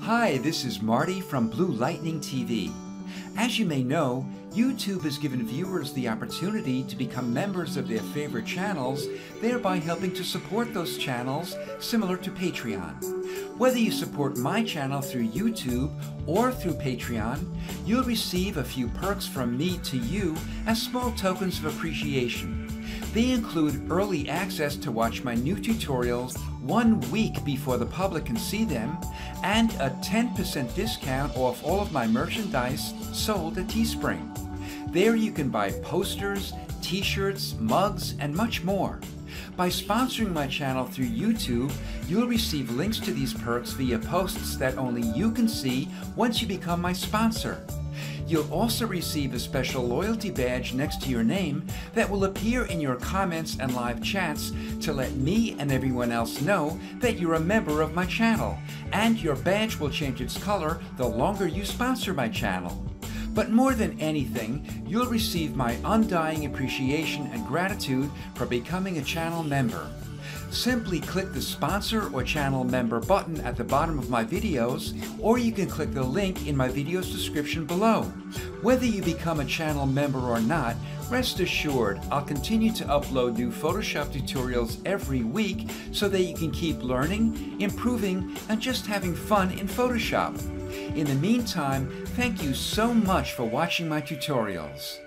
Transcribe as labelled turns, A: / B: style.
A: Hi, this is Marty from Blue Lightning TV. As you may know, YouTube has given viewers the opportunity to become members of their favorite channels, thereby helping to support those channels, similar to Patreon. Whether you support my channel through YouTube or through Patreon, you'll receive a few perks from me to you as small tokens of appreciation. They include early access to watch my new tutorials 1 week before the public can see them, and a 10% discount off all of my merchandise sold at Teespring. There you can buy posters, t-shirts, mugs, and much more. By sponsoring my channel through YouTube, you'll receive links to these perks via posts that only you can see once you become my sponsor. You'll also receive a special loyalty badge next to your name that will appear in your comments and live chats to let me and everyone else know that you're a member of my channel, and your badge will change its color the longer you sponsor my channel. But more than anything, you'll receive my undying appreciation and gratitude for becoming a channel member. Simply click the sponsor or channel member button at the bottom of my videos, or you can click the link in my video's description below. Whether you become a channel member or not, rest assured I'll continue to upload new Photoshop tutorials every week so that you can keep learning, improving, and just having fun in Photoshop. In the meantime, thank you so much for watching my tutorials.